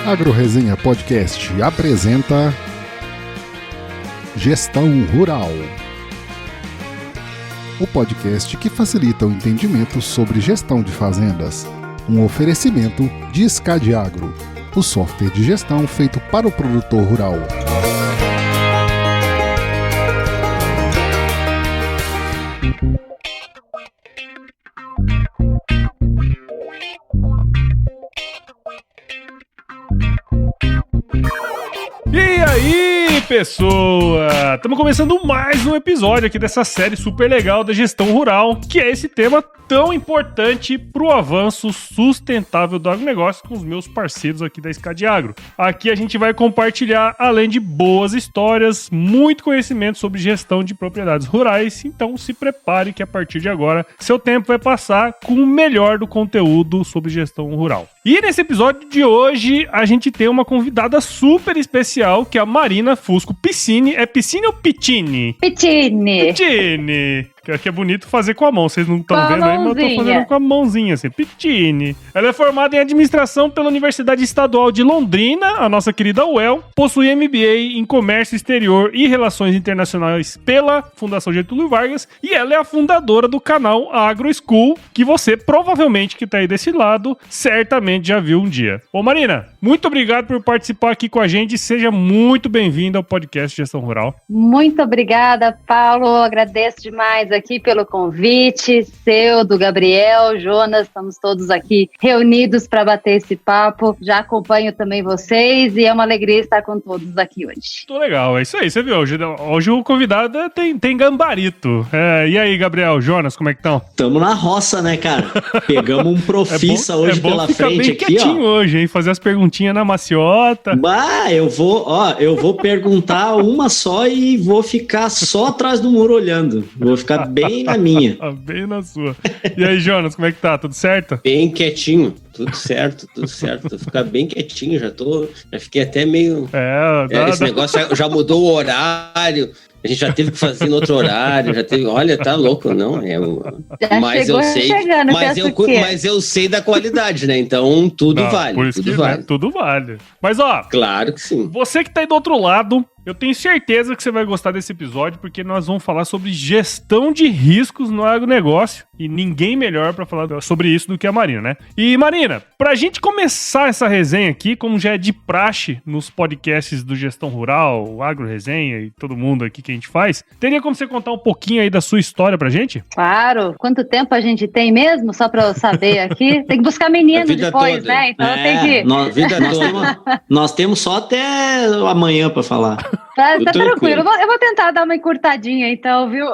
AgroResenha Podcast apresenta Gestão Rural, o podcast que facilita o entendimento sobre gestão de fazendas. Um oferecimento de SCAD Agro, o software de gestão feito para o produtor rural. E aí, pessoa! Estamos começando mais um episódio aqui dessa série super legal da gestão rural, que é esse tema tão importante para o avanço sustentável do agronegócio com os meus parceiros aqui da SCAD Agro. Aqui a gente vai compartilhar, além de boas histórias, muito conhecimento sobre gestão de propriedades rurais, então se prepare que a partir de agora seu tempo vai passar com o melhor do conteúdo sobre gestão rural. E nesse episódio de hoje a gente tem uma convidada super especial, que é a Marina Fusco Piscini. É Piscini ou Pitini? Pitini. Pitini. Que é bonito fazer com a mão. Vocês não estão vendo aí, mas eu tô fazendo com a mãozinha, assim. Pitini. Ela é formada em administração pela Universidade Estadual de Londrina, a nossa querida UEL. Possui MBA em Comércio Exterior e Relações Internacionais pela Fundação Getúlio Vargas. E ela é a fundadora do canal Agro School, que você, provavelmente, que tá aí desse lado, certamente já viu um dia. Ô, Marina, muito obrigado por participar aqui com a gente. Seja muito bem-vinda ao podcast Gestão Rural. Muito obrigada, Paulo. Agradeço demais aqui pelo convite, seu, do Gabriel, Jonas, estamos todos aqui reunidos para bater esse papo. Já acompanho também vocês e é uma alegria estar com todos aqui hoje. Muito legal, é isso aí, você viu, hoje o convidado tem gambarito. E aí, Gabriel, Jonas, como é que estão? Tamo na roça, né, cara? Pegamos um profissa hoje pela frente aqui, ó. Quietinho hoje, hein, fazer as perguntinhas na maciota. Bah, eu vou perguntar uma só e vou ficar só atrás do muro olhando. Vou ficar bem na minha. Bem na sua. E aí, Jonas, como é que tá? Tudo certo? Bem quietinho. Tudo certo. Vou ficar bem quietinho, já fiquei até meio... Esse negócio já mudou o horário, a gente já teve que fazer no outro horário, olha, tá louco, não? Mas eu sei da qualidade, né? Então tudo vale. Por isso tudo vale. Mas ó, claro que sim. Você que tá aí do outro lado, eu tenho certeza que você vai gostar desse episódio, porque nós vamos falar sobre gestão de riscos no agronegócio, e ninguém melhor para falar sobre isso do que a Marina, né? E Marina, pra gente começar essa resenha aqui, como já é de praxe nos podcasts do Gestão Rural, Agro Resenha e todo mundo aqui que a gente faz, teria como você contar um pouquinho aí da sua história pra gente? Claro. Quanto tempo a gente tem mesmo? Só pra eu saber aqui. Tem que buscar menino depois, toda, né? Então tem que... Nós temos só até amanhã pra falar. Tá tranquilo. Eu vou tentar dar uma encurtadinha então, viu?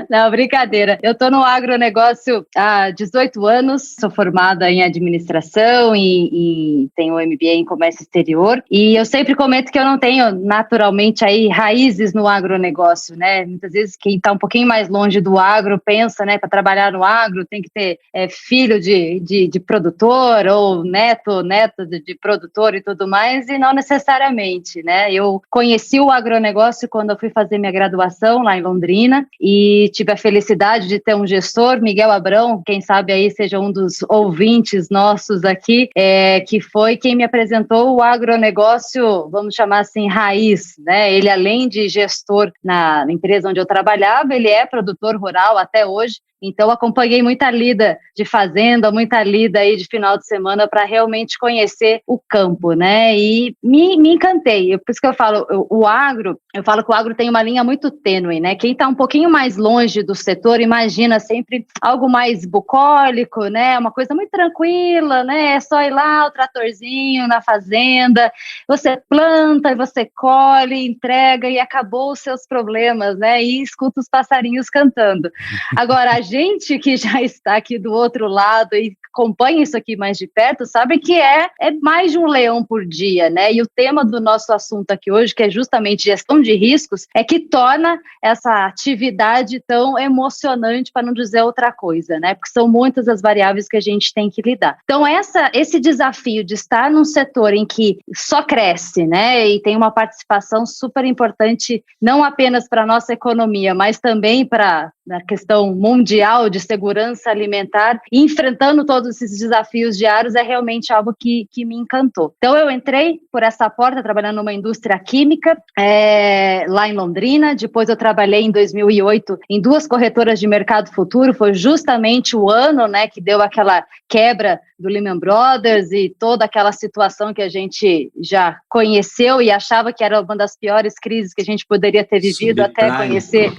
Não, brincadeira. Eu tô no agronegócio há 18 anos, sou formada em administração e tenho um MBA em comércio exterior, e eu sempre comento que eu não tenho naturalmente aí raízes no agronegócio, né? Muitas vezes quem tá um pouquinho mais longe do agro pensa, né, para trabalhar no agro tem que ter filho de produtor ou neta de produtor e tudo mais, e não necessariamente, né? Eu conheci o agronegócio quando eu fui fazer minha graduação lá em Londrina e tive a felicidade de ter um gestor, Miguel Abrão, quem sabe aí seja um dos ouvintes nossos aqui, que foi quem me apresentou o agronegócio, vamos chamar assim, raiz, né? Ele, além de gestor na empresa onde eu trabalhava, ele é produtor rural até hoje. Então, acompanhei muita lida de fazenda, muita lida aí de final de semana para realmente conhecer o campo, né? E me encantei. Por isso que eu falo, eu falo que o agro tem uma linha muito tênue, né? Quem está um pouquinho mais longe do setor imagina sempre algo mais bucólico, né? Uma coisa muito tranquila, né? É só ir lá, o tratorzinho na fazenda, você planta e você colhe, entrega e acabou os seus problemas, né? E escuta os passarinhos cantando. Agora, a gente que já está aqui do outro lado e acompanha isso aqui mais de perto, sabe que é mais de um leão por dia, né? E o tema do nosso assunto aqui hoje, que é justamente gestão de riscos, é que torna essa atividade tão emocionante, para não dizer outra coisa, né? Porque são muitas as variáveis que a gente tem que lidar. Então, esse desafio de estar num setor em que só cresce, né? E tem uma participação super importante, não apenas para a nossa economia, mas também para a questão mundial de segurança alimentar, e enfrentando todos esses desafios diários, é realmente algo que me encantou. Então, eu entrei por essa porta, trabalhando numa indústria química, lá em Londrina. Depois eu trabalhei em 2008 em 2 corretoras de mercado futuro. Foi justamente o ano, né, que deu aquela quebra do Lehman Brothers e toda aquela situação que a gente já conheceu e achava que era uma das piores crises que a gente poderia ter vivido, até conhecer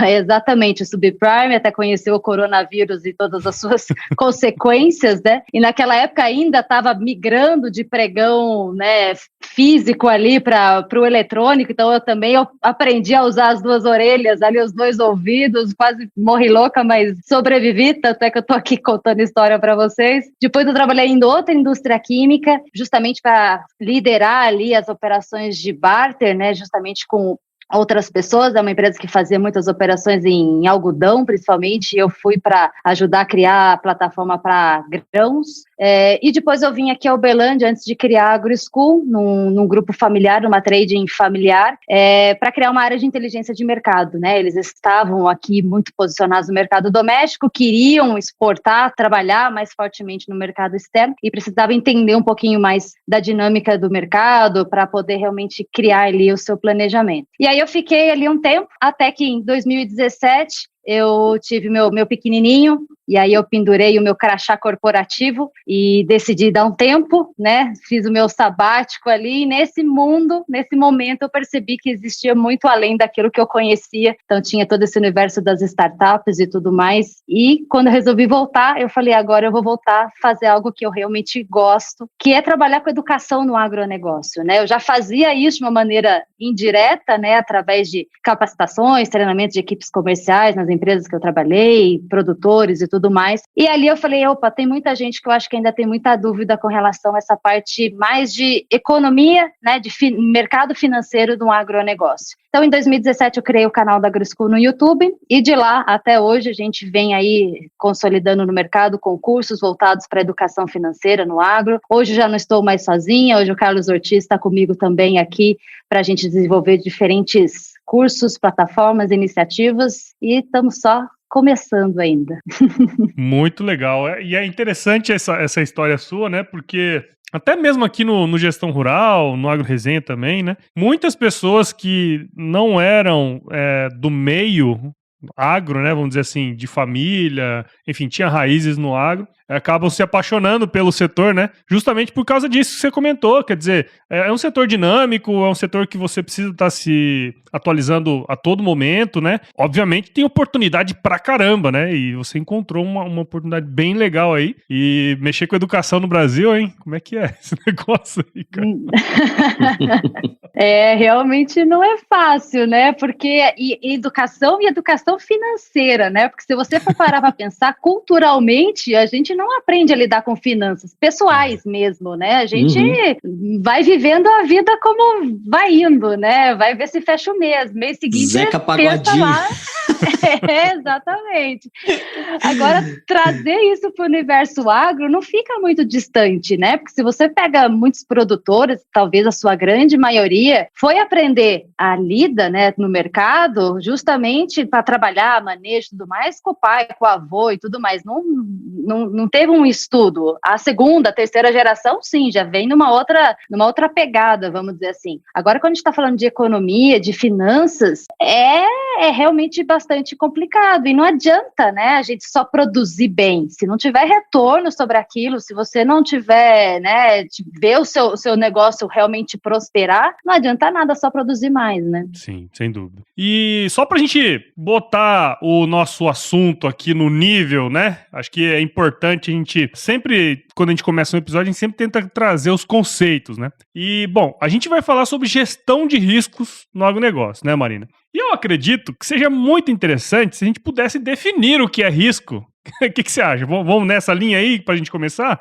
exatamente o subprime, até conhecer o coronavírus e todas as suas consequências, né? E naquela época ainda estava migrando de pregão, né, físico ali para o eletrônico, então eu aprendi a usar as 2 orelhas, ali os 2 ouvidos, quase morri louca, mas sobrevivi, tanto é que eu estou aqui contando história para vocês. Depois eu trabalhei em outra indústria química, justamente para liderar ali as operações de barter, né, justamente com outras pessoas. É uma empresa que fazia muitas operações em algodão, principalmente, e eu fui para ajudar a criar a plataforma para grãos. E depois eu vim aqui a Uberlândia, antes de criar a AgroSchool, num grupo familiar, numa trading familiar, para criar uma área de inteligência de mercado, né? Eles estavam aqui muito posicionados no mercado doméstico, queriam exportar, trabalhar mais fortemente no mercado externo, e precisavam entender um pouquinho mais da dinâmica do mercado para poder realmente criar ali o seu planejamento. E aí eu fiquei ali um tempo, até que em 2017 eu tive meu pequenininho, e aí eu pendurei o meu crachá corporativo e decidi dar um tempo, né? Fiz o meu sabático ali, e nesse momento eu percebi que existia muito além daquilo que eu conhecia. Então tinha todo esse universo das startups e tudo mais, e quando eu resolvi voltar, eu falei, agora eu vou voltar a fazer algo que eu realmente gosto, que é trabalhar com educação no agronegócio, né? Eu já fazia isso de uma maneira indireta, né? Através de capacitações, treinamentos de equipes comerciais nas empresas que eu trabalhei, produtores e tudo mais. E ali eu falei, opa, tem muita gente que eu acho que ainda tem muita dúvida com relação a essa parte mais de economia, né, de mercado financeiro do agronegócio. Então, em 2017, eu criei o canal da AgroSchool no YouTube, e de lá até hoje a gente vem aí consolidando no mercado com cursos voltados para a educação financeira no agro. Hoje já não estou mais sozinha, hoje o Carlos Ortiz está comigo também aqui para a gente desenvolver diferentes cursos, plataformas, iniciativas, e estamos só começando ainda. Muito legal. E é interessante essa história sua, né? Porque até mesmo aqui no Gestão Rural, no Agro Resenha também, né? Muitas pessoas que não eram do meio agro, né? Vamos dizer assim, de família, enfim, tinha raízes no agro, acabam se apaixonando pelo setor, né? Justamente por causa disso que você comentou, quer dizer, é um setor dinâmico, é um setor que você precisa estar se atualizando a todo momento, né? Obviamente tem oportunidade pra caramba, né? E você encontrou uma oportunidade bem legal aí, e mexer com educação no Brasil, hein? Como é que é esse negócio aí, cara? Realmente não é fácil, né? Porque educação financeira, né? Porque se você for parar para pensar, culturalmente, a gente não aprende a lidar com finanças pessoais mesmo, né? A gente vai vivendo a vida como vai indo, né? Vai ver se fecha o mês seguinte Zeca pensa lá. Exatamente. Agora, trazer isso para o universo agro não fica muito distante, né? Porque se você pega muitos produtores, talvez a sua grande maioria foi aprender a lida, né, no mercado, justamente para trabalhar, manejo e tudo mais, com o pai, com o avô e tudo mais. Não teve um estudo. A segunda, a terceira geração, sim, já vem numa outra pegada, vamos dizer assim. Agora, quando a gente está falando de economia, de finanças, é realmente bastante complicado. E não adianta, né, a gente só produzir bem. Se não tiver retorno sobre aquilo, se você não tiver, né, ver o seu negócio realmente prosperar, não adianta nada só produzir mais, né? Sim, sem dúvida. E só pra gente botar o nosso assunto aqui no nível, né? Acho que é importante a gente sempre, quando a gente começa um episódio, a gente sempre tenta trazer os conceitos, né? E, bom, a gente vai falar sobre gestão de riscos no agronegócio, né, Marina? E eu acredito que seja muito interessante se a gente pudesse definir o que é risco O que você acha? Vamos nessa linha aí pra gente começar?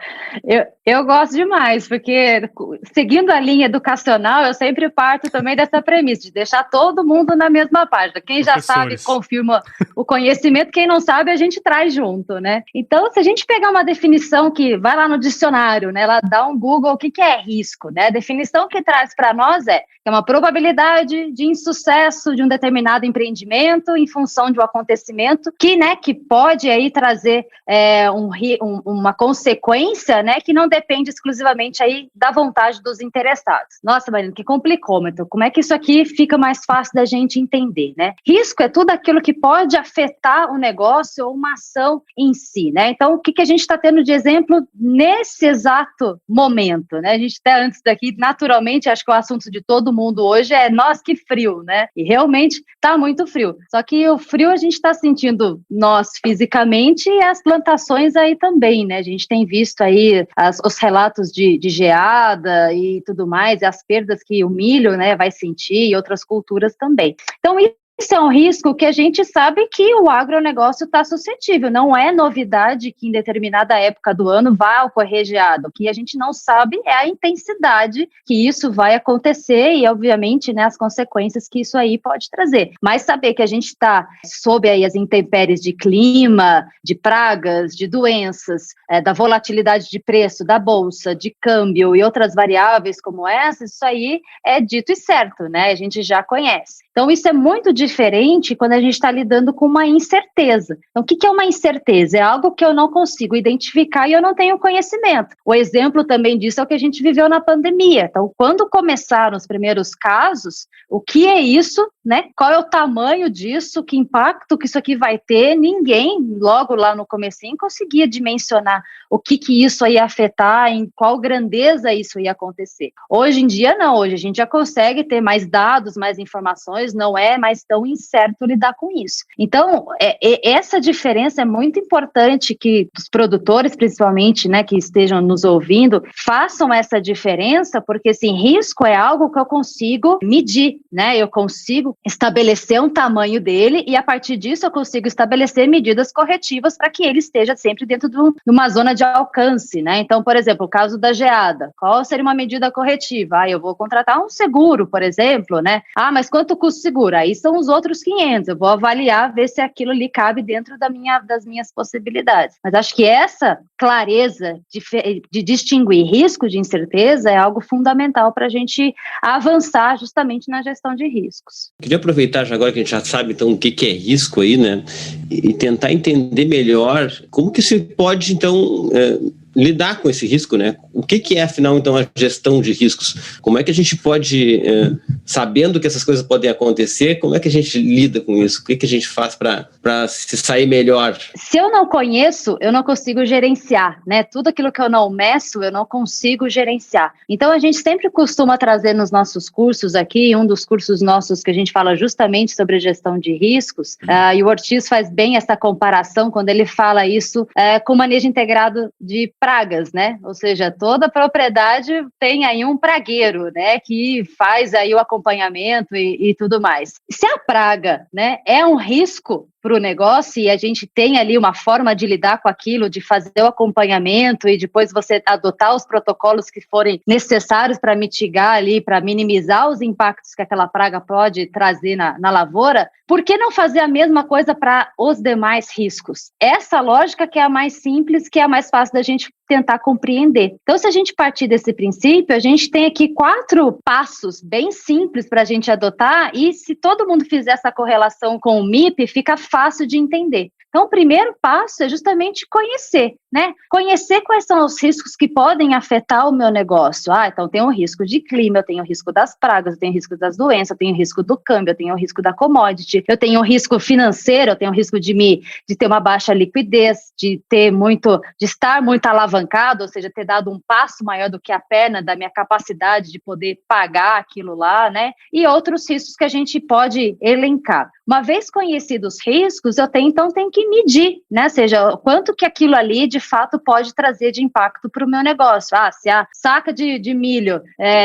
Eu gosto demais, porque seguindo a linha educacional, eu sempre parto também dessa premissa, de deixar todo mundo na mesma página. Quem já sabe, confirma o conhecimento, quem não sabe, a gente traz junto, né? Então, se a gente pegar uma definição que vai lá no dicionário, né, lá dá um Google, o que é risco, né? A definição que traz para nós é uma probabilidade de insucesso de um determinado empreendimento em função de um acontecimento que pode aí trazer uma consequência, né, que não depende exclusivamente aí da vontade dos interessados. Nossa, Marina, que complicômetro. Como é que isso aqui fica mais fácil da gente entender, né? Risco é tudo aquilo que pode afetar o negócio ou uma ação em si, né? Então, o que a gente está tendo de exemplo nesse exato momento, né? A gente até antes daqui, naturalmente, acho que o assunto de todo mundo hoje é, nossa, que frio, né? E realmente está muito frio. Só que o frio a gente está sentindo nós fisicamente e as plantações aí também, né? A gente tem visto aí os relatos de geada e tudo mais, e as perdas que o milho, né, vai sentir e outras culturas também. Então, isso é um risco que a gente sabe que o agronegócio está suscetível. Não é novidade que em determinada época do ano vai ocorrer geada. O que a gente não sabe é a intensidade que isso vai acontecer e, obviamente, né, as consequências que isso aí pode trazer. Mas saber que a gente está sob aí as intempéries de clima, de pragas, de doenças, da volatilidade de preço da bolsa, de câmbio e outras variáveis como essas, isso aí é dito e certo, né? A gente já conhece. Então, isso é muito diferente quando a gente está lidando com uma incerteza. Então, o que é uma incerteza? É algo que eu não consigo identificar e eu não tenho conhecimento. O exemplo também disso é o que a gente viveu na pandemia. Então, quando começaram os primeiros casos, o que é isso, né? Qual é o tamanho disso? Que impacto que isso aqui vai ter? Ninguém, logo lá no comecinho, conseguia dimensionar o que isso ia afetar, em qual grandeza isso ia acontecer. Hoje em dia, não. Hoje a gente já consegue ter mais dados, mais informações, não é mais tão incerto lidar com isso. Então, essa diferença é muito importante que os produtores, principalmente, né, que estejam nos ouvindo, façam essa diferença, porque, assim, risco é algo que eu consigo medir, né, eu consigo estabelecer um tamanho dele e, a partir disso, eu consigo estabelecer medidas corretivas para que ele esteja sempre dentro de uma zona de alcance, né. Então, por exemplo, o caso da geada, qual seria uma medida corretiva? Eu vou contratar um seguro, por exemplo, né. Mas quanto custa seguro? Aí são os outros 500, eu vou avaliar, ver se aquilo ali cabe dentro das minhas possibilidades. Mas acho que essa clareza de distinguir risco de incerteza é algo fundamental para a gente avançar justamente na gestão de riscos. Queria aproveitar já agora que a gente já sabe então o que é risco aí, né, e tentar entender melhor como que se pode então lidar com esse risco, né? O que é, afinal, então, a gestão de riscos? Como é que a gente pode, sabendo que essas coisas podem acontecer, como é que a gente lida com isso? O que a gente faz para se sair melhor? Se eu não conheço, eu não consigo gerenciar, né? Tudo aquilo que eu não meço, eu não consigo gerenciar. Então, a gente sempre costuma trazer nos nossos cursos aqui, um dos cursos nossos que a gente fala justamente sobre gestão de riscos, e o Ortiz faz bem essa comparação quando ele fala isso com manejo integrado de pragas, né? Ou seja, toda propriedade tem aí um pragueiro, né? Que faz aí o acompanhamento e tudo mais. Se a praga, né, é um risco para o negócio e a gente tem ali uma forma de lidar com aquilo, de fazer o acompanhamento e depois você adotar os protocolos que forem necessários para mitigar ali, para minimizar os impactos que aquela praga pode trazer na lavoura, por que não fazer a mesma coisa para os demais riscos? Essa lógica que é a mais simples, que é a mais fácil da gente tentar compreender. Então, se a gente partir desse princípio, a gente tem aqui 4 passos bem simples para a gente adotar e se todo mundo fizer essa correlação com o MIP, fica fácil de entender. Então, o primeiro passo é justamente conhecer, né? Conhecer quais são os riscos que podem afetar o meu negócio. Então tem o risco de clima, eu tenho o risco das pragas, eu tenho o risco das doenças, eu tenho o risco do câmbio, eu tenho o risco da commodity, eu tenho o risco financeiro, eu tenho o risco de ter uma baixa liquidez, de estar muito alavancado, ou seja, ter dado um passo maior do que a perna da minha capacidade de poder pagar aquilo lá, né? E outros riscos que a gente pode elencar. Uma vez conhecidos os riscos, eu tenho que medir, né? Ou seja, quanto que aquilo ali, de fato, pode trazer de impacto para o meu negócio. Se a saca de milho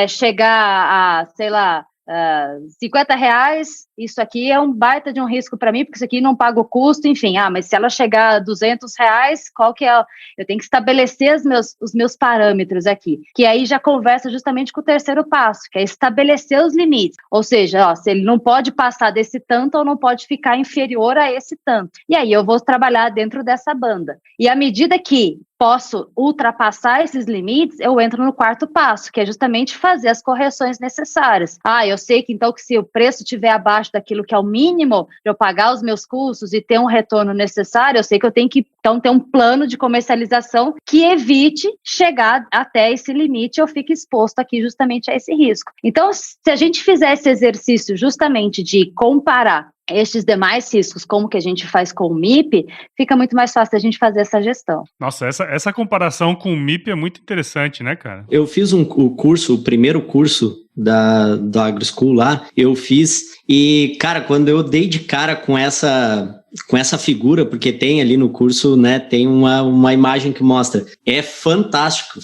chegar a, sei lá, R$50, isso aqui é um baita de um risco para mim, porque isso aqui não paga o custo, enfim, mas se ela chegar a R$200, qual que é? Eu tenho que estabelecer os meus parâmetros aqui, que aí já conversa justamente com o terceiro passo, que é estabelecer os limites, ou seja, se ele não pode passar desse tanto ou não pode ficar inferior a esse tanto, e aí eu vou trabalhar dentro dessa banda, e à medida que posso ultrapassar esses limites, eu entro no quarto passo, que é justamente fazer as correções necessárias. Eu sei que então que se o preço estiver abaixo daquilo que é o mínimo, para eu pagar os meus custos e ter um retorno necessário, eu sei que eu tenho que então ter um plano de comercialização que evite chegar até esse limite, eu fico exposto aqui justamente a esse risco. Então, se a gente fizer esse exercício justamente de comparar estes demais riscos, como que a gente faz com o MIP, fica muito mais fácil a gente fazer essa gestão. Nossa, essa comparação com o MIP é muito interessante, né, cara? Eu fiz o primeiro curso da AgroSchool lá, eu fiz, e, cara, quando eu dei de cara com essa figura, porque tem ali no curso, né, tem uma imagem que mostra, é fantástico,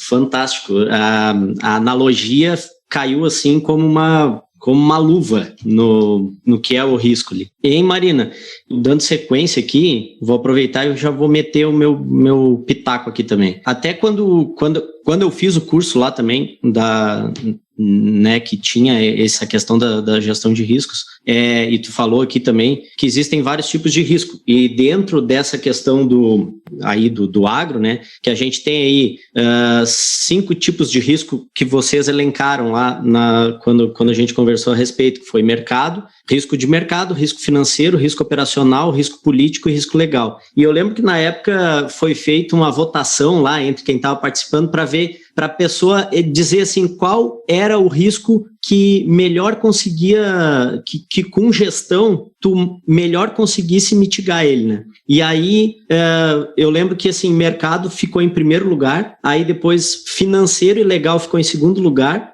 a analogia caiu assim como uma luva no que é o risco ali. E, Marina, dando sequência aqui, vou aproveitar e eu já vou meter o meu pitaco aqui também. Até quando eu fiz o curso lá também, né, que tinha essa questão da gestão de riscos, e tu falou aqui também que existem vários tipos de risco, e dentro dessa questão do agro, né, que a gente tem aí 5 tipos de risco que vocês elencaram lá quando a gente conversou a respeito, que foi risco de mercado, risco financeiro, risco operacional, risco político e risco legal. E eu lembro que na época foi feita uma votação lá entre quem estava participando para ver, para a pessoa dizer assim, qual era o risco que melhor conseguia, que com gestão tu melhor conseguisse mitigar ele, né? E aí eu lembro que assim, mercado ficou em primeiro lugar, aí depois financeiro e legal ficou em segundo lugar,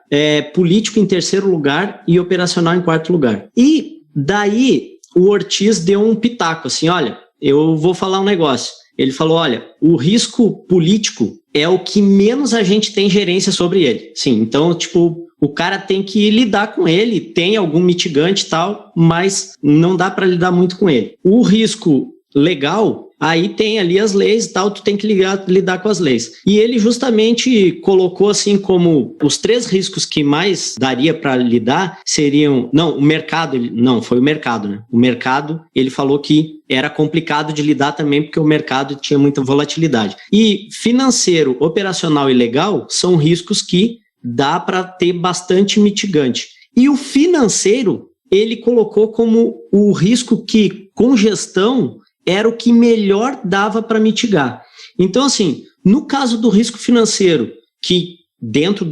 político em terceiro lugar e operacional em quarto lugar. E daí o Ortiz deu um pitaco assim, olha, eu vou falar um negócio. Ele falou, olha, o risco político é o que menos a gente tem gerência sobre ele. Sim, então, tipo, o cara tem que lidar com ele, tem algum mitigante e tal, mas não dá para lidar muito com ele. O risco legal, aí tem ali as leis e tal, tu tem que lidar com as leis. E ele justamente colocou assim como os 3 riscos que mais daria para lidar seriam... Não, o mercado... Não, foi o mercado, né? O mercado, ele falou que era complicado de lidar também porque o mercado tinha muita volatilidade. E financeiro, operacional e legal são riscos que dá para ter bastante mitigante. E o financeiro, ele colocou como o risco que, com gestão, era o que melhor dava para mitigar. Então, assim, no caso do risco financeiro, que dentro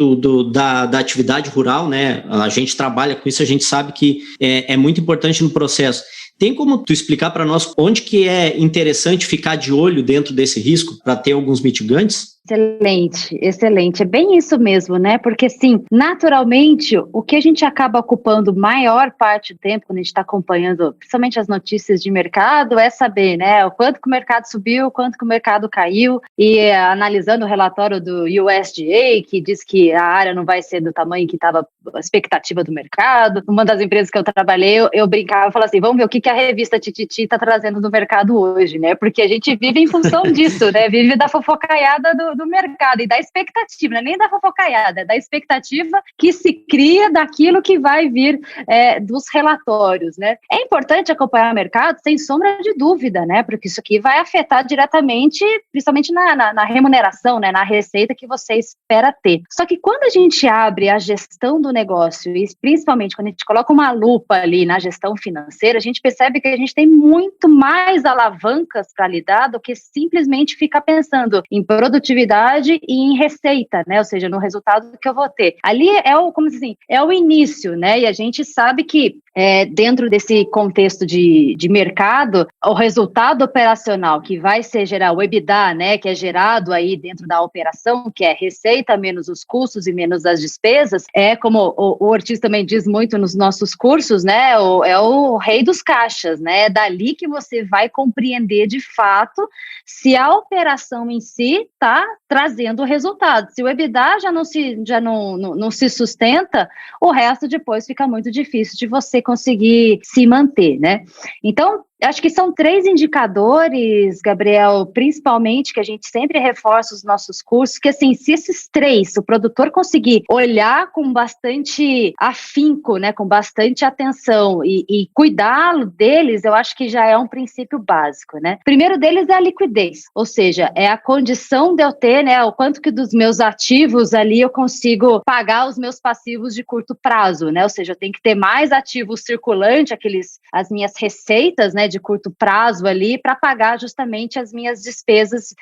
da atividade rural, né, a gente trabalha com isso, a gente sabe que é muito importante no processo. Tem como tu explicar para nós onde que é interessante ficar de olho dentro desse risco para ter alguns mitigantes? Excelente. É bem isso mesmo, né? Porque, sim, naturalmente, o que a gente acaba ocupando maior parte do tempo, quando a gente está acompanhando, principalmente as notícias de mercado, é saber, né, o quanto que o mercado subiu, o quanto que o mercado caiu, e analisando o relatório do USDA, que diz que a área não vai ser do tamanho que estava a expectativa do mercado. Uma das empresas que eu trabalhei, eu brincava e falava assim, vamos ver o que a revista Tititi está trazendo no mercado hoje, né? Porque a gente vive em função disso, né? Vive da fofocaiada do mercado e da expectativa, não é nem da fofocaiada, é da expectativa que se cria daquilo que vai vir dos relatórios, né? É importante acompanhar o mercado, sem sombra de dúvida, né? Porque isso aqui vai afetar diretamente, principalmente na remuneração, né? Na receita que você espera ter. Só que quando a gente abre a gestão do negócio, e principalmente quando a gente coloca uma lupa ali na gestão financeira, a gente percebe que a gente tem muito mais alavancas para lidar do que simplesmente ficar pensando em produtividade e em receita, né? Ou seja, no resultado que eu vou ter. Ali é o início, né? E a gente sabe que dentro desse contexto de mercado, o resultado operacional que vai ser gerar o EBITDA, né, que é gerado aí dentro da operação, que é receita menos os custos e menos as despesas, como o Ortiz também diz muito nos nossos cursos, né, é o rei dos caixas, né, é dali que você vai compreender de fato se a operação em si está trazendo o resultado. Se o EBITDA já não se sustenta, o resto depois fica muito difícil de você conseguir se manter, né? Então, acho que são 3 indicadores, Gabriel, principalmente, que a gente sempre reforça os nossos cursos, que assim, se esses 3, o produtor conseguir olhar com bastante afinco, né, com bastante atenção e cuidá-lo deles, eu acho que já é um princípio básico, né? O primeiro deles é a liquidez, ou seja, é a condição de eu ter, né, o quanto que dos meus ativos ali eu consigo pagar os meus passivos de curto prazo, né? Ou seja, eu tenho que ter mais ativo circulante, as minhas receitas, né, de curto prazo ali, para pagar justamente as minhas despesas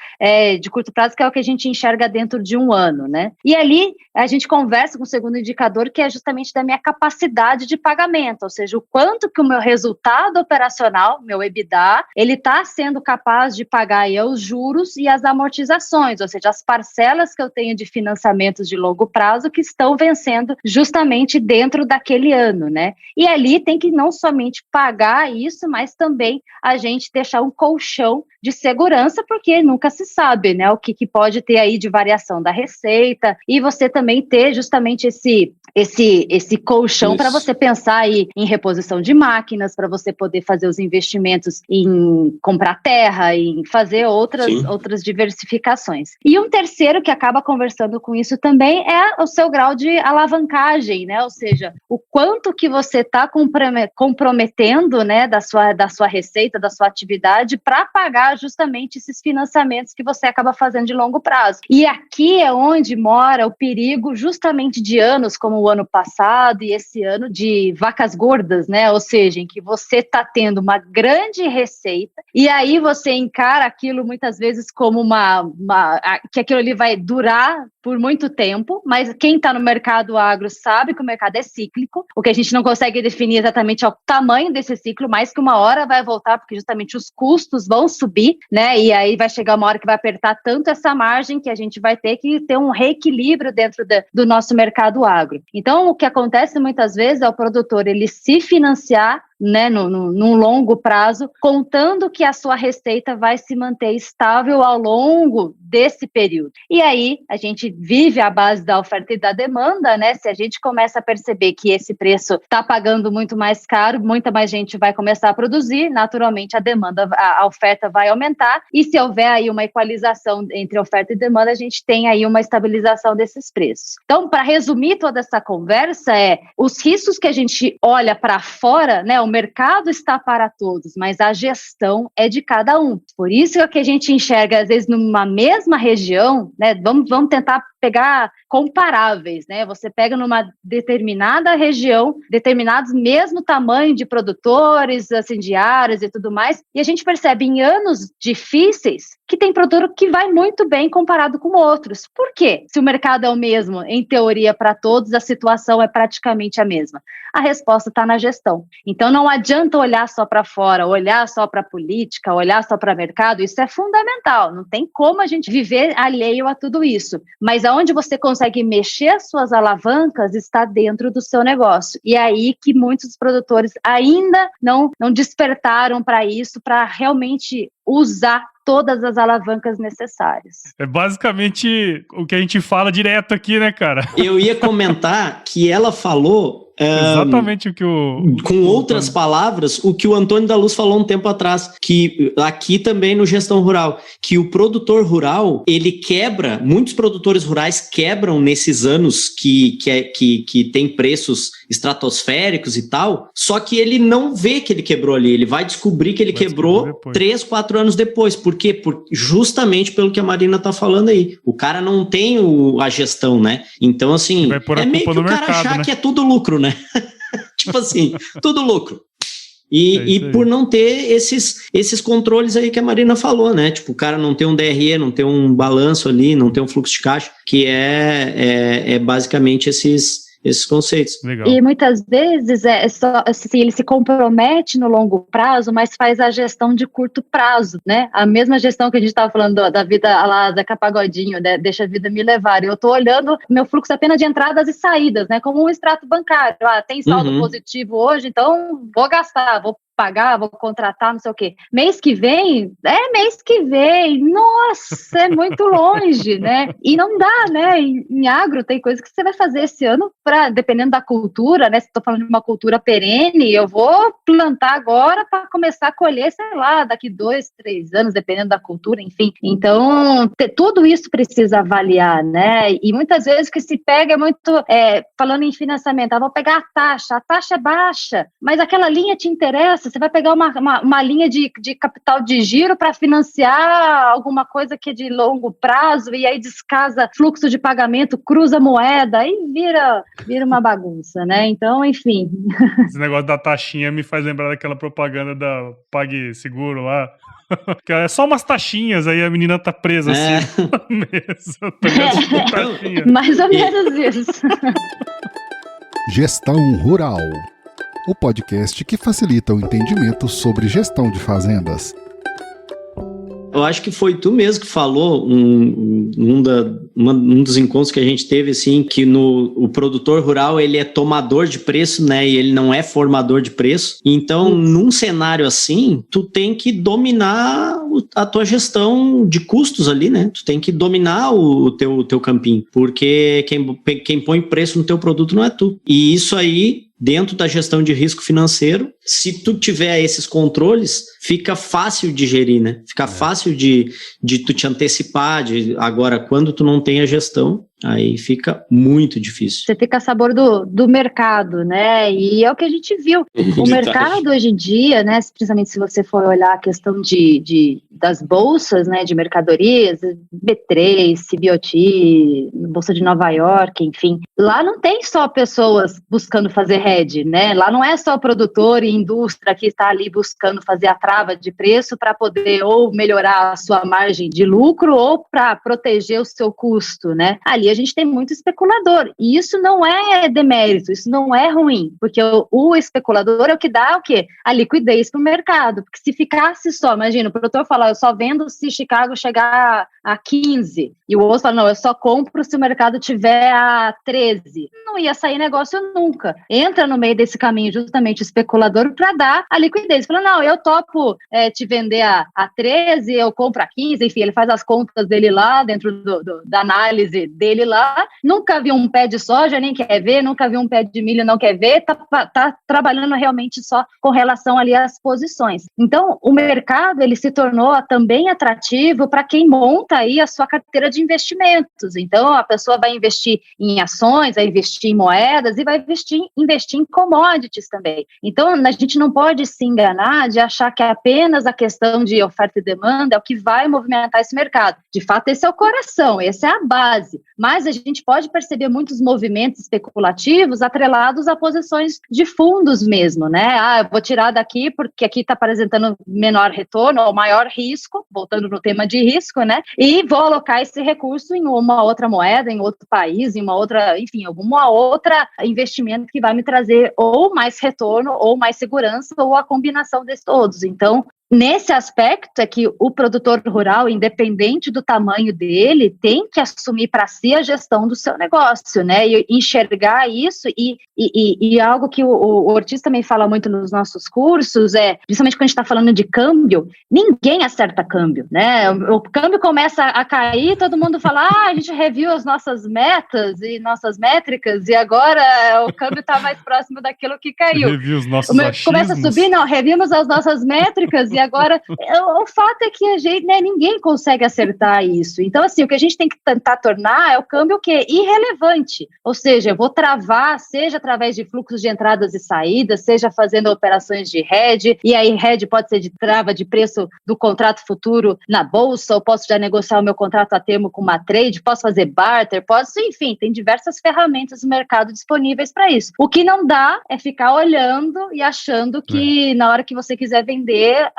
de curto prazo, que é o que a gente enxerga dentro de um ano, né? E ali a gente conversa com o segundo indicador, que é justamente da minha capacidade de pagamento, ou seja, o quanto que o meu resultado operacional, meu EBITDA, ele está sendo capaz de pagar aí os juros e as amortizações, ou seja, as parcelas que eu tenho de financiamentos de longo prazo que estão vencendo justamente dentro daquele ano, né? E ali tem que não somente pagar isso, mas também a gente deixar um colchão de segurança, porque nunca se sabe, né, o que pode ter aí de variação da receita, e você também ter justamente esse colchão para você pensar aí em reposição de máquinas, para você poder fazer os investimentos em comprar terra, em fazer outras diversificações. E um terceiro que acaba conversando com isso também é o seu grau de alavancagem, né, ou seja, o quanto que você está comprometendo, né, da sua receita, da sua atividade, para pagar justamente esses financiamentos que você acaba fazendo de longo prazo. E aqui é onde mora o perigo justamente de anos como o ano passado e esse ano de vacas gordas, né? Ou seja, em que você está tendo uma grande receita e aí você encara aquilo muitas vezes como que aquilo ali vai durar por muito tempo, mas quem está no mercado agro sabe que o mercado é cíclico. O que a gente não consegue definir exatamente é o tamanho desse ciclo, mas que uma hora vai voltar, porque justamente os custos vão subir, né? E aí vai chegar uma hora que vai apertar tanto essa margem que a gente vai ter que ter um reequilíbrio dentro do nosso mercado agro. Então, o que acontece muitas vezes é o produtor ele se financiar, né, num longo prazo, contando que a sua receita vai se manter estável ao longo desse período. E aí, a gente vive à base da oferta e da demanda, né? Se a gente começa a perceber que esse preço está pagando muito mais caro, muita mais gente vai começar a produzir, naturalmente a oferta vai aumentar, e se houver aí uma equalização entre oferta e demanda, a gente tem aí uma estabilização desses preços. Então, para resumir toda essa conversa, os riscos que a gente olha para fora, né? O mercado está para todos, mas a gestão é de cada um. Por isso é que a gente enxerga, às vezes, numa mesma região, né? Vamos tentar pegar comparáveis, né? Você pega numa determinada região, determinados mesmo tamanho de produtores, assim, de áreas e tudo mais, e a gente percebe em anos difíceis que tem produtor que vai muito bem comparado com outros. Por quê? Se o mercado é o mesmo, em teoria, para todos, a situação é praticamente a mesma. A resposta está na gestão. Então, não adianta olhar só para fora, olhar só para a política, olhar só para o mercado, isso é fundamental. Não tem como a gente viver alheio a tudo isso. Mas aonde você consegue mexer as suas alavancas está dentro do seu negócio. E é aí que muitos produtores ainda não despertaram para isso, para realmente usar todas as alavancas necessárias. É basicamente o que a gente fala direto aqui, né, cara? Eu ia comentar que ela falou... exatamente o que com outras palavras, o que o Antônio da Luz falou um tempo atrás, que aqui também no Gestão Rural, que o produtor rural, ele quebra, muitos produtores rurais quebram nesses anos que tem preços estratosféricos e tal, só que ele não vê que ele quebrou ali, ele vai descobrir que ele quebrou 3, 4 anos depois. Por quê? Justamente pelo que a Marina tá falando aí. O cara não tem a gestão, né? Então, assim, é meio que o cara achar, né, que é tudo lucro, né? Tipo assim, tudo lucro. E por não ter esses controles aí que a Marina falou, né? Tipo, o cara não tem um DRE, não tem um balanço ali, não tem um fluxo de caixa, que é basicamente esses conceitos. Legal. E muitas vezes assim, ele se compromete no longo prazo, mas faz a gestão de curto prazo, né? A mesma gestão que a gente estava falando da vida lá da Capagodinho, né? Deixa a vida me levar. Eu estou olhando meu fluxo apenas de entradas e saídas, né? Como um extrato bancário. Tem saldo positivo hoje, então vou gastar, vou pagar, vou contratar, não sei o quê. Mês que vem, nossa, é muito longe, né? E não dá, né? Em agro tem coisa que você vai fazer esse ano, dependendo da cultura, né? Se estou falando de uma cultura perene, eu vou plantar agora para começar a colher, sei lá, daqui 2, 3 anos, dependendo da cultura, enfim. Então, tudo isso precisa avaliar, né? E muitas vezes o que se pega é muito, falando em financiamento, vou pegar a taxa é baixa, mas aquela linha te interessa. Você vai pegar uma linha de capital de giro para financiar alguma coisa que é de longo prazo e aí descasa fluxo de pagamento, cruza moeda, aí vira uma bagunça, né? Então, enfim. Esse negócio da taxinha me faz lembrar daquela propaganda da PagSeguro lá. É só umas taxinhas, aí a menina tá presa assim na mesa. Mais ou menos isso. Gestão Rural, o podcast que facilita o entendimento sobre gestão de fazendas. Eu acho que foi tu mesmo que falou um dos encontros que a gente teve, assim, que o produtor rural, ele é tomador de preço, né, e ele não é formador de preço. Então, num cenário assim, tu tem que dominar a tua gestão de custos ali, né, tu tem que dominar o teu campinho, porque quem põe preço no teu produto não é tu. E isso aí, dentro da gestão de risco financeiro, se tu tiver esses controles, fica fácil de gerir, né? Fica fácil de tu te antecipar. Agora, quando tu não tem a gestão, aí fica muito difícil. Você fica a sabor do mercado, né? E é o que a gente viu. O mercado hoje em dia, né? Principalmente se você for olhar a questão das bolsas, né? De mercadorias, B3, CBOT, Bolsa de Nova York, enfim. Lá não tem só pessoas buscando fazer hedge, né? Lá não é só produtor e indústria que está ali buscando fazer a trava de preço para poder ou melhorar a sua margem de lucro ou para proteger o seu custo, né? Ali a gente tem muito especulador, e isso não é demérito, isso não é ruim, porque o especulador é o que dá o quê? A liquidez para o mercado, porque se ficasse só, imagina, o produtor fala, eu só vendo se Chicago chegar a 15, e o outro fala, não, eu só compro se o mercado tiver a 13, não ia sair negócio nunca. Entra no meio desse caminho justamente o especulador para dar a liquidez, fala, não, eu topo te vender a 13, eu compro a 15, enfim, ele faz as contas dele lá, dentro da análise dele lá, nunca viu um pé de soja, nem quer ver, nunca viu um pé de milho, não quer ver, tá trabalhando realmente só com relação ali às posições. Então, o mercado, ele se tornou também atrativo para quem monta aí a sua carteira de investimentos. Então, a pessoa vai investir em ações, vai investir em moedas e vai investir em commodities também. Então, a gente não pode se enganar de achar que é apenas a questão de oferta e demanda é o que vai movimentar esse mercado. De fato, esse é o coração, essa é a base. Mas a gente pode perceber muitos movimentos especulativos atrelados a posições de fundos mesmo, né? Eu vou tirar daqui porque aqui está apresentando menor retorno ou maior risco, voltando no tema de risco, né? E vou alocar esse recurso em uma outra moeda, em outro país, em uma outra, enfim, alguma outra investimento que vai me trazer ou mais retorno, ou mais segurança, ou a combinação desses todos. Então, nesse aspecto é que o produtor rural, independente do tamanho dele, tem que assumir para si a gestão do seu negócio, né? E enxergar isso e algo que o Ortiz também fala muito nos nossos cursos, principalmente quando a gente está falando de câmbio, ninguém acerta câmbio, né? O câmbio começa a cair, todo mundo fala, a gente reviu as nossas metas e nossas métricas e agora o câmbio está mais próximo daquilo que caiu. Reviu os nossos achismos. Começa a subir, não, revimos as nossas métricas e agora, o fato é que a gente, né, ninguém consegue acertar isso. Então, assim, o que a gente tem que tentar tornar é o câmbio o quê? Irrelevante. Ou seja, eu vou travar, seja através de fluxos de entradas e saídas, seja fazendo operações de hedge, e aí hedge pode ser de trava de preço do contrato futuro na bolsa, ou posso já negociar o meu contrato a termo com uma trade, posso fazer barter, enfim, tem diversas ferramentas no mercado disponíveis para isso. O que não dá é ficar olhando e achando que na hora que você quiser vender,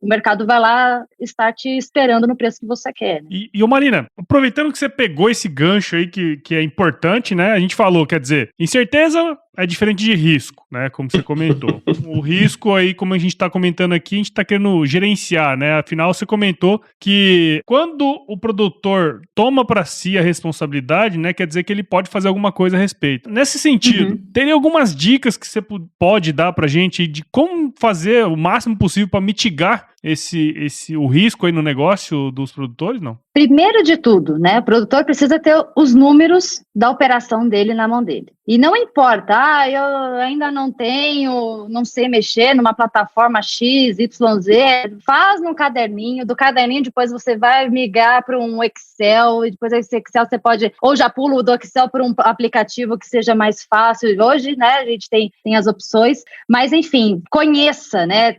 o mercado vai lá estar te esperando no preço que você quer. Né? E Marina, aproveitando que você pegou esse gancho aí que é importante, né? A gente falou, quer dizer, incerteza é diferente de risco, né? Como você comentou. O risco aí, como a gente tá comentando aqui, a gente tá querendo gerenciar, né? Afinal, você comentou que quando o produtor toma para si a responsabilidade, né? Quer dizer que ele pode fazer alguma coisa a respeito. Nesse sentido, teria algumas dicas que você pode dar pra gente de como fazer o máximo possível para mitigar o risco aí no negócio dos produtores, não? Primeiro de tudo, né? O produtor precisa ter os números da operação dele na mão dele. E não importa, eu ainda não sei mexer numa plataforma X, Y, Z, faz num caderninho, do caderninho depois você vai migrar para um Excel, e depois esse Excel você pode, ou já pula do Excel para um aplicativo que seja mais fácil. Hoje, né, a gente tem as opções, mas enfim, conheça, né?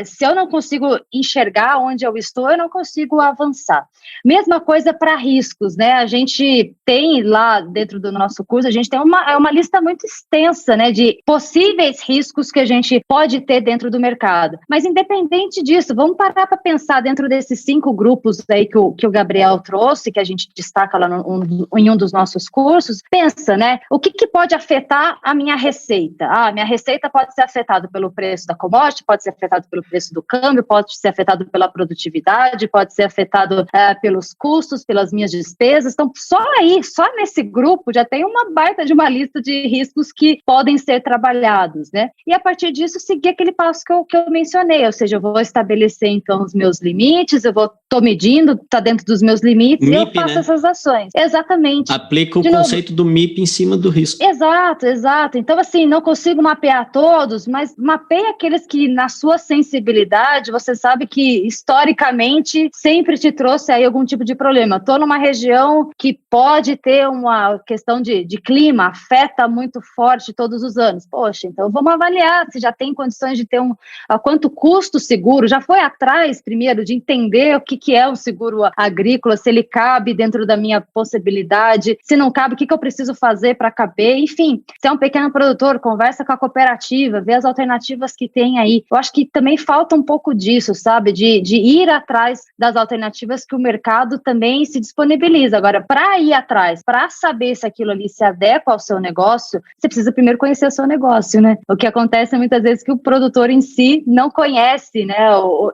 Se eu não consigo enxergar onde eu estou, eu não consigo avançar. Mesma coisa para riscos, né? A gente tem lá dentro do nosso curso, a gente tem uma lista muito extensa, né, de possíveis riscos que a gente pode ter dentro do mercado. Mas independente disso, vamos parar para pensar dentro desses 5 grupos aí que o Gabriel trouxe, que a gente destaca lá em um dos nossos cursos. Pensa, né? O que pode afetar a minha receita? A minha receita pode ser afetada pelo preço da commodity, pode ser afetada pelo preço do câmbio, pode ser afetado pela produtividade, pode ser afetado pelos custos, pelas minhas despesas. Então, só nesse grupo já tem uma baita de uma lista de riscos que podem ser trabalhados, né? E a partir disso, seguir aquele passo que eu mencionei, ou seja, eu vou estabelecer então os meus limites, estou medindo, está dentro dos meus limites, MIP, e eu faço, né, essas ações. Exatamente. Aplica o conceito do MIP em cima do risco. Exato. Então, assim, não consigo mapear todos, mas mapeia aqueles que, na sua sensibilidade, você sabe que, historicamente, sempre te trouxe aí algum tipo de problema. Estou numa região que pode ter uma questão de clima, afeta muito forte todos os anos. Poxa, então vamos avaliar se já tem condições de ter quanto custa o seguro. Já foi atrás, primeiro, de entender o que é um seguro agrícola, se ele cabe dentro da minha possibilidade, se não cabe, o que eu preciso fazer para caber. Enfim, se é um pequeno produtor, conversa com a cooperativa, vê as alternativas que tem aí. Eu acho que também falta um pouco disso, sabe? De ir atrás das alternativas que o mercado também se disponibiliza. Agora, para ir atrás, para saber se aquilo ali se adequa ao seu negócio, você precisa primeiro conhecer o seu negócio, né? O que acontece muitas vezes é que o produtor em si não conhece, né,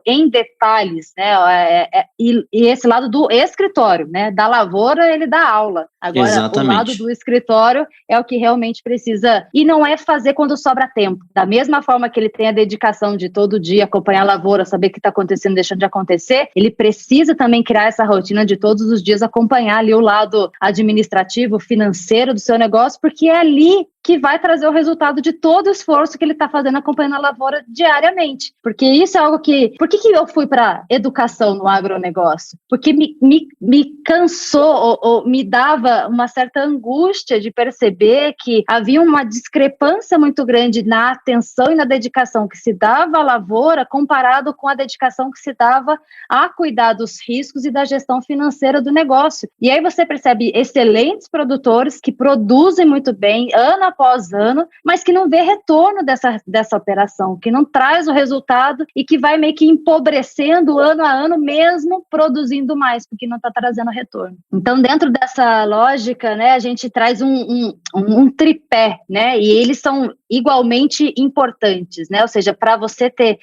em detalhes, né? E esse lado do escritório, né? Da lavoura, ele dá aula. Agora, exatamente, o lado do escritório é o que realmente precisa, e não é fazer quando sobra tempo. Da mesma forma que ele tem a dedicação de todo dia acompanhar a lavoura, saber o que está acontecendo, deixando de acontecer, ele precisa também criar essa rotina de todos os dias acompanhar ali o lado administrativo, financeiro do seu negócio, porque é ali que vai trazer o resultado de todo o esforço que ele está fazendo acompanhando a lavoura diariamente. Porque isso é algo que... Por que eu fui para educação no agronegócio? Porque me cansou, ou me dava uma certa angústia de perceber que havia uma discrepância muito grande na atenção e na dedicação que se dava à lavoura comparado com a dedicação que se dava a cuidar dos riscos e da gestão financeira do negócio. E aí você percebe excelentes produtores que produzem muito bem, ano após ano, mas que não vê retorno dessa operação, que não traz o resultado e que vai meio que empobrecendo ano a ano, mesmo produzindo mais, porque não está trazendo retorno. Então, dentro dessa lógica, né, a gente traz um tripé, né, e eles são igualmente importantes, né, ou seja, para você ter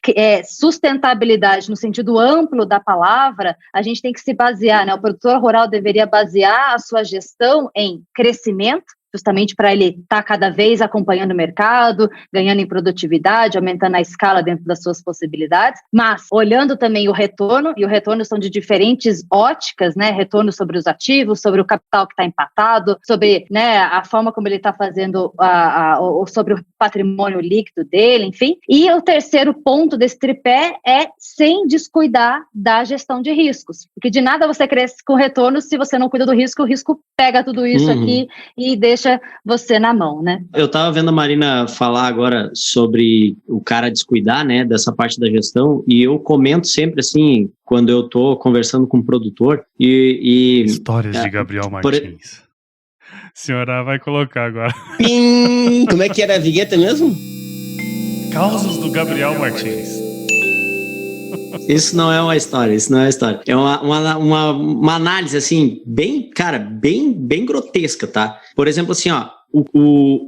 sustentabilidade no sentido amplo da palavra, a gente tem que se basear, né, o produtor rural deveria basear a sua gestão em crescimento, justamente para ele estar cada vez acompanhando o mercado, ganhando em produtividade, aumentando a escala dentro das suas possibilidades, mas olhando também o retorno, e o retorno são de diferentes óticas, né, retorno sobre os ativos, sobre o capital que está empatado, sobre, né, a forma como ele está fazendo, sobre o patrimônio líquido dele, enfim. E o terceiro ponto desse tripé é sem descuidar da gestão de riscos, porque de nada você cresce com retorno se você não cuida do risco, o risco pega tudo isso aqui e deixa você na mão, né? Eu estava vendo a Marina falar agora sobre o cara descuidar, né, dessa parte da gestão, e eu comento sempre assim, quando eu estou conversando com o produtor e Histórias de Gabriel Martins. A senhora vai colocar agora. Pim! Como é que era a vinheta mesmo? Causos do Gabriel Martins. Isso não é uma história, É uma análise, assim, bem grotesca, tá? Por exemplo, assim, ó,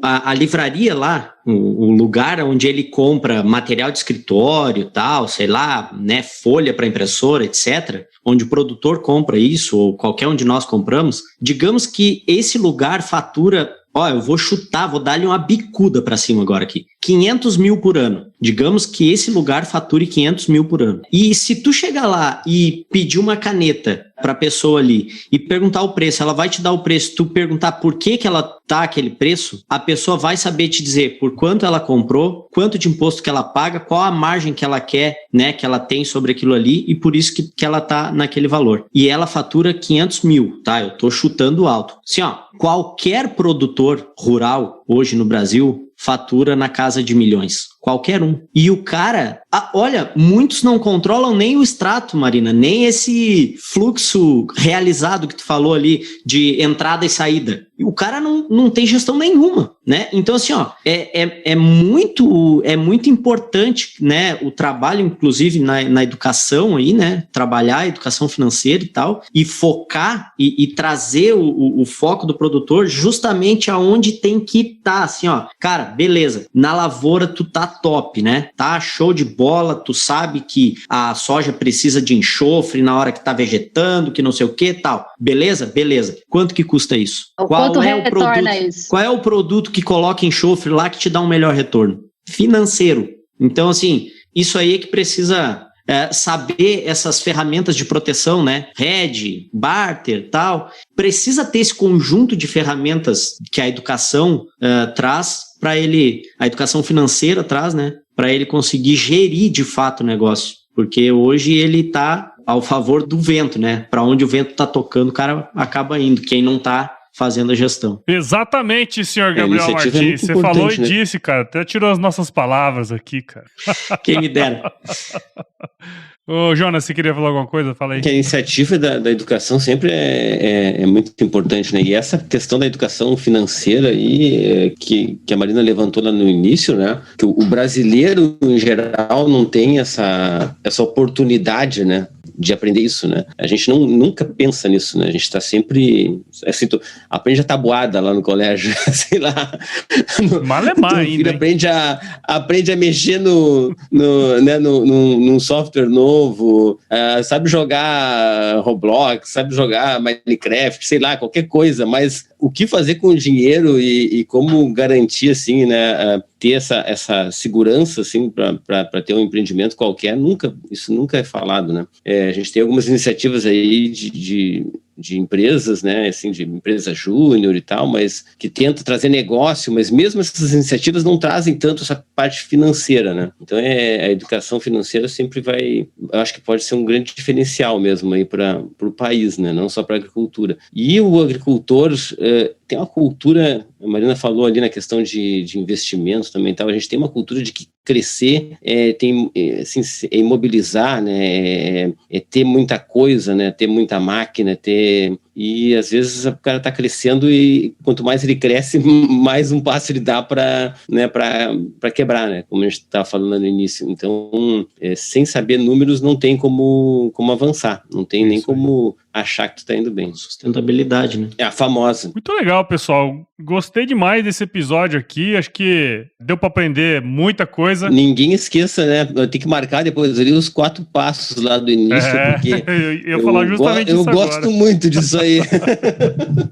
a livraria lá, o lugar onde ele compra material de escritório, tal, sei lá, né, folha para impressora, etc., onde o produtor compra isso, ou qualquer um de nós compramos, digamos que esse lugar fatura, eu vou chutar, vou dar-lhe uma bicuda para cima agora aqui, 500 mil por ano. Digamos que esse lugar fature 500 mil por ano. E se tu chegar lá e pedir uma caneta para a pessoa ali e perguntar o preço, ela vai te dar o preço, tu perguntar por que ela tá aquele preço, a pessoa vai saber te dizer por quanto ela comprou, quanto de imposto que ela paga, qual a margem que ela quer, né, que ela tem sobre aquilo ali, e por isso que ela tá naquele valor. E ela fatura 500 mil, tá? Eu tô chutando alto. Assim, qualquer produtor rural hoje no Brasil fatura na casa de milhões. Qualquer um. E o cara... olha, muitos não controlam nem o extrato, Marina, nem esse fluxo realizado que tu falou ali de entrada e saída. E o cara não tem gestão nenhuma, né? Então, assim, é muito importante, né, o trabalho, inclusive, na educação aí, né? Trabalhar a educação financeira e tal, e focar e trazer o foco do produtor justamente aonde tem que estar, assim, cara, beleza, na lavoura tu tá top, né? Tá show de bola, tu sabe que a soja precisa de enxofre na hora que tá vegetando, que não sei o que, tal. Beleza? Quanto que custa isso? Qual é o produto que coloca enxofre lá que te dá um melhor retorno? Financeiro. Então, assim, isso aí é que precisa saber essas ferramentas de proteção, né? Hedge, barter, tal. Precisa ter esse conjunto de ferramentas que a educação traz para ele, a educação financeira traz, né? Para ele conseguir gerir de fato o negócio. Porque hoje ele está ao favor do vento, né? Para onde o vento está tocando, o cara acaba indo. Quem não está fazendo a gestão. Exatamente, senhor Gabriel Martins. Você falou e disse, cara. Até tirou as nossas palavras aqui, cara. Quem me dera. Ô, Jonas, você queria falar alguma coisa? Fala aí. Que a iniciativa da educação sempre é muito importante, né? E essa questão da educação financeira aí, que a Marina levantou lá no início, né? Que o brasileiro, em geral, não tem essa oportunidade, né? De aprender isso, né? A gente nunca pensa nisso, né? A gente tá sempre... Assim, aprende a tabuada lá no colégio, sei lá. Malemar ainda. Aprende a mexer num software novo, sabe jogar Roblox, sabe jogar Minecraft, sei lá, qualquer coisa, mas o que fazer com o dinheiro e como garantir, assim, né, ter essa segurança, assim, para ter um empreendimento qualquer, isso nunca é falado, né? A gente tem algumas iniciativas aí de empresas, né, assim, de empresa júnior e tal, mas que tenta trazer negócio, mas mesmo essas iniciativas não trazem tanto essa parte financeira, né? Então a educação financeira sempre eu acho que pode ser um grande diferencial mesmo aí para o país, né? Não só para a agricultura. E o agricultor tem uma cultura, a Marina falou ali na questão de investimentos também, tal, a gente tem uma cultura de que crescer assim, imobilizar, né, ter muita coisa, né, ter muita máquina, e às vezes o cara está crescendo e quanto mais ele cresce, mais um passo ele dá para quebrar, né, como a gente estava falando no início. Então, sem saber números não tem como avançar, não tem nem como achar que tu tá indo bem. Sustentabilidade, né? É a famosa. Muito legal, pessoal. Gostei demais desse episódio aqui. Acho que deu pra aprender muita coisa. Ninguém esqueça, né? Tem que marcar depois ali os 4 passos lá do início, porque eu ia falar justamente isso agora. Eu gosto muito disso aí.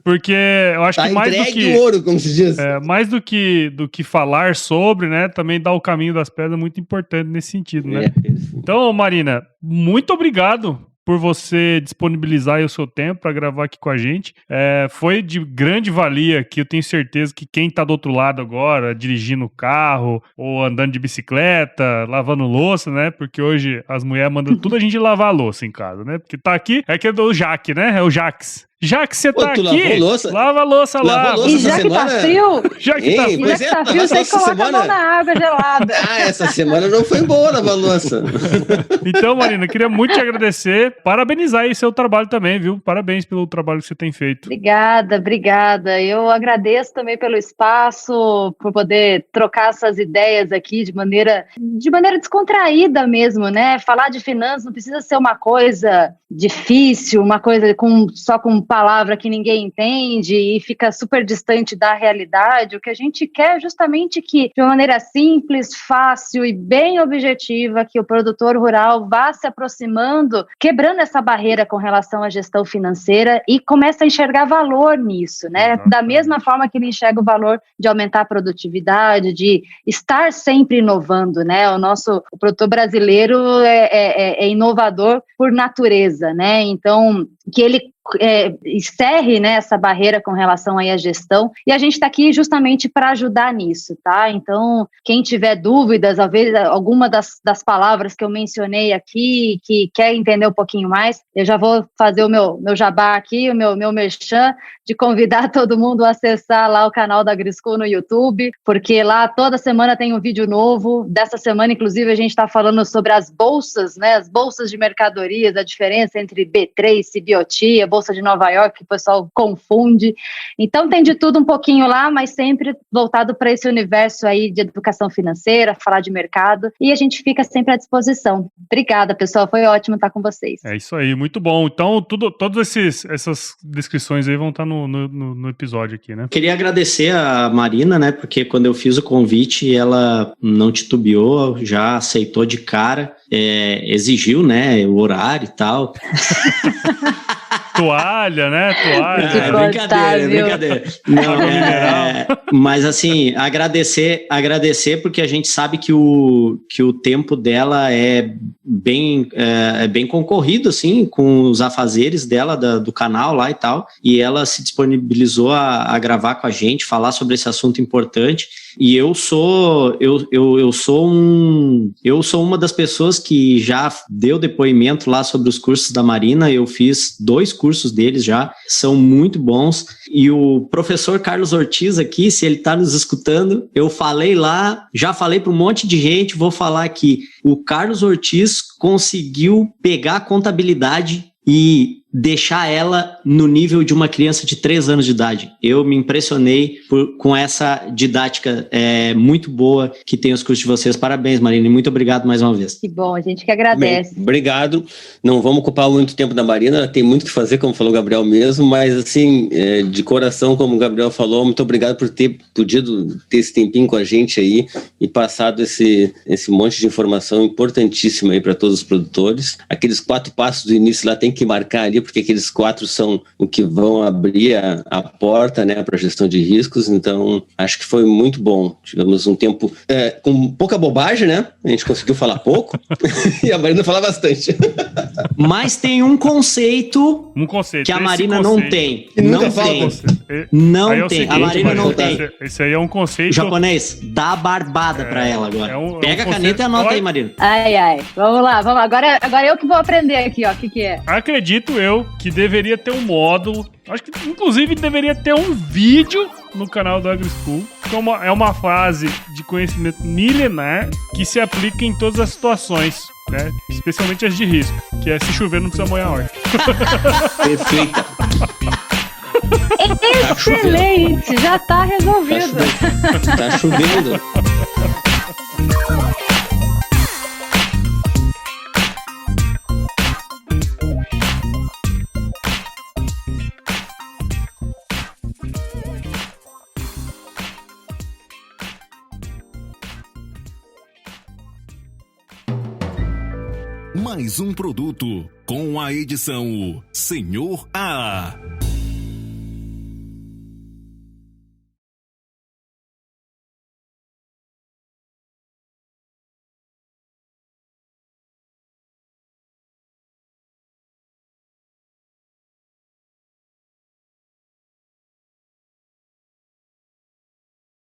Porque eu acho que mais do que ouro, como se diz. Mais do que falar sobre, né? Também dar o caminho das pedras é muito importante nesse sentido, né? Então, Marina, muito obrigado por você disponibilizar aí o seu tempo para gravar aqui com a gente. Foi de grande valia aqui, eu tenho certeza que quem tá do outro lado agora, dirigindo o carro, ou andando de bicicleta, lavando louça, né? Porque hoje as mulheres mandam tudo a gente lavar a louça em casa, né? Porque tá aqui, que é do Jaque, né? É o Jax. já que você tá tu aqui, lava a louça lá. E já que tá frio, já que tá frio, você coloca a mão na água gelada. Essa semana não foi boa lavar a louça. Então, Marina, queria muito te agradecer, parabenizar aí seu trabalho também, viu? Parabéns pelo trabalho que você tem feito. Obrigada. Eu agradeço também pelo espaço, por poder trocar essas ideias aqui de maneira descontraída mesmo, né? Falar de finanças não precisa ser uma coisa difícil, uma coisa só com palavra que ninguém entende e fica super distante da realidade. O que a gente quer é justamente que, de uma maneira simples, fácil e bem objetiva, que o produtor rural vá se aproximando, quebrando essa barreira com relação à gestão financeira e comece a enxergar valor nisso, né? Da mesma forma que ele enxerga o valor de aumentar a produtividade, de estar sempre inovando, né? O produtor brasileiro é inovador por natureza, né? Então, que ele encerre, né, essa barreira com relação aí à gestão, e a gente está aqui justamente para ajudar nisso, tá? Então, quem tiver dúvidas, talvez alguma das palavras que eu mencionei aqui, que quer entender um pouquinho mais, eu já vou fazer o meu jabá aqui, o meu merchan, de convidar todo mundo a acessar lá o canal da AgriSchool no YouTube, porque lá toda semana tem um vídeo novo. Dessa semana, inclusive, a gente está falando sobre as bolsas, né, as bolsas de mercadorias, a diferença entre B3, CBOT, a Bolsa de Nova York, que o pessoal confunde. Então tem de tudo um pouquinho lá, mas sempre voltado para esse universo aí de educação financeira, falar de mercado, e a gente fica sempre à disposição. Obrigada, pessoal, foi ótimo estar com vocês. É isso aí, muito bom. Então, todas essas descrições aí vão estar no episódio aqui, né? Queria agradecer a Marina, né, porque quando eu fiz o convite, ela não titubeou, já aceitou de cara, exigiu, né, o horário e tal. Toalha, né? Brincadeira. Não, mas assim, agradecer porque a gente sabe que o tempo dela é bem concorrido, assim, com os afazeres dela, do canal lá e tal, e ela se disponibilizou a gravar com a gente, falar sobre esse assunto importante. E eu sou uma das pessoas que já deu depoimento lá sobre os cursos da Marina. Eu fiz 2 cursos deles já, são muito bons. E o professor Carlos Ortiz aqui, se ele está nos escutando, eu falei lá, já falei para um monte de gente, vou falar aqui. O Carlos Ortiz conseguiu pegar a contabilidade e deixar ela no nível de uma criança de 3 anos de idade. Eu me impressionei com essa didática muito boa que tem os cursos de vocês. Parabéns, Marina, e muito obrigado mais uma vez. Que bom, a gente que agradece. Bem, obrigado. Não vamos ocupar muito tempo da Marina, ela tem muito o que fazer, como falou o Gabriel mesmo, mas assim, de coração, como o Gabriel falou, muito obrigado por ter podido ter esse tempinho com a gente aí e passado esse monte de informação importantíssima aí para todos os produtores. Aqueles 4 passos do início lá tem que marcar ali, porque aqueles 4 são o que vão abrir a porta, né, para a gestão de riscos. Então, acho que foi muito bom. Tivemos um tempo com pouca bobagem, né? A gente conseguiu falar pouco e a Marina fala bastante. Mas tem um conceito que a Marina não tem. Não tem. Não tem. A Marina não tem. Esse aí é um conceito... O japonês, dá a barbada para ela agora. Pega a caneta e anota aí, Marina. Ai. Vamos lá. Agora eu que vou aprender aqui, ó. O que é? Acredito eu que deveria ter um módulo, acho que inclusive deveria ter um vídeo no canal do AgriSchool, que é uma fase de conhecimento milenar que se aplica em todas as situações, né? Especialmente as de risco, que é se chover não precisa molhar a horta. Perfeita. Excelente, já tá resolvido. Tá chovendo. Mais um produto com a edição Senhor A.